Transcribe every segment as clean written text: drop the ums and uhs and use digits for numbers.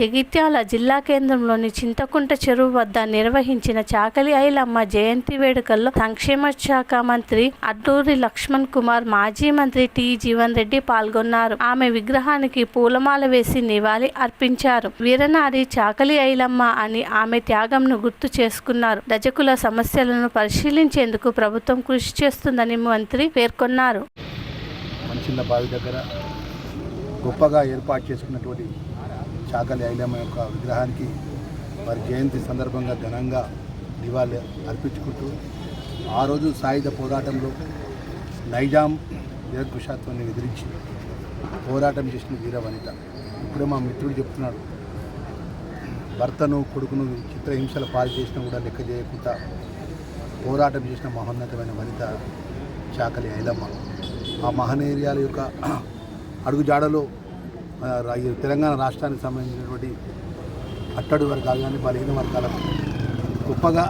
జగిత్యాల జిల్లా కేంద్రంలోని చింతకుంట చెరువు వద్ద నిర్వహించిన చాకలి ఐలమ్మ జయంతి వేడుకల్లో సంక్షేమ శాఖ మంత్రి అడ్డూరి లక్ష్మణ్ కుమార్, మాజీ మంత్రి టి. జీవన్ రెడ్డి పాల్గొన్నారు. ఆమె విగ్రహానికి పూలమాల వేసి నివాళి అర్పించారు. వీరనారి చాకలి ఐలమ్మ అని ఆమె త్యాగంను గుర్తు చేసుకున్నారు. రజకుల సమస్యలను పరిశీలించేందుకు ప్రభుత్వం కృషి చేస్తుందని మంత్రి పేర్కొన్నారు. గొప్పగా ఏర్పాటు చేసుకున్నటువంటి చాకలి ఐలమ్మ యొక్క విగ్రహానికి వారి జయంతి సందర్భంగా ఘనంగా నివాళి అర్పించుకుంటూ ఆ రోజు సాయుధ పోరాటంలో నైజాం నిరంకుశత్వాన్ని ఎదిరించి పోరాటం చేసిన వీర వనిత. ఇప్పుడే మా మిత్రుడు చెప్తున్నాడు, భర్తను కొడుకును చిత్రహింసల పాలు చేసినా కూడా లెక్క చేయకుండా పోరాటం చేసిన మహోన్నతమైన వనిత చాకలి ఐలమ్మ. ఆ మహనీయురాల యొక్క అడుగుజాడలో తెలంగాణ రాష్ట్రానికి సంబంధించినటువంటి అట్టడు వర్గాలు కానీ బలహీన వర్గాలకు గొప్పగా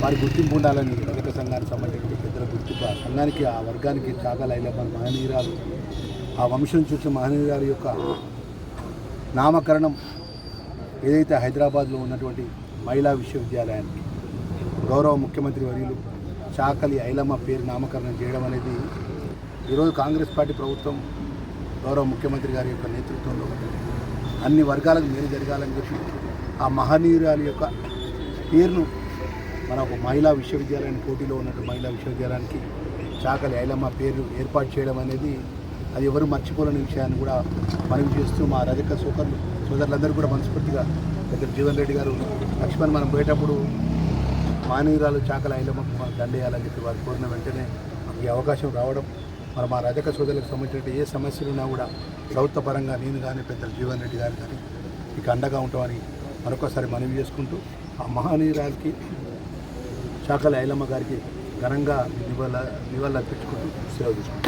వారి గుర్తింపు ఉండాలని రజక సంఘానికి సంబంధించిన పెద్దల గుర్తింపు, ఆ సంఘానికి ఆ వర్గానికి చాకలి ఐలమ్మ మహనీయురాలు, ఆ వంశం చూసిన మహనీయురాలు యొక్క నామకరణం ఏదైతే హైదరాబాద్లో ఉన్నటువంటి మహిళా విశ్వవిద్యాలయానికి గౌరవ ముఖ్యమంత్రి వర్యులు చాకలి ఐలమ్మ పేరు నామకరణం చేయడం అనేది ఈరోజు కాంగ్రెస్ పార్టీ ప్రభుత్వం గౌరవ ముఖ్యమంత్రి గారి యొక్క నేతృత్వంలో అన్ని వర్గాలకు మేలు జరగాలని చెప్పి ఆ మహనీయురాలి యొక్క పేరును మన ఒక మహిళా విశ్వవిద్యాలయానికి పోటీలో ఉన్నటువంటి మహిళా విశ్వవిద్యాలయానికి చాకలి ఐలమ్మ పేరు ఏర్పాటు చేయడం అనేది అది ఎవరు మర్చిపోలేని విషయాన్ని కూడా మనవి చేస్తూ మా రజక సోదరులందరూ కూడా మనస్ఫూర్తిగా పెద్ద జీవన్ రెడ్డి గారు, లక్ష్మణ్ మనం పోయేటప్పుడు మహనీయురాలు చాకలి ఐలమ్మకు దండేయాలని చెప్పి వారు కోరిన వెంటనే ఈ అవకాశం రావడం, మరి మా రజక సోదరులకు సంబంధించిన ఏ సమస్యలు ఉన్నా కూడా ప్రభుత్వ పరంగా నేను కానీ పెద్దలు జీవన్ రెడ్డి గారు కానీ ఇక అండగా ఉంటామని మరొకసారి మనవి చేసుకుంటూ ఆ మహనీయురాలకి చాకలి ఐలమ్మ గారికి ఘనంగా నివాళులు అర్పించుకుంటూ సెలవు తీసుకుంటాం.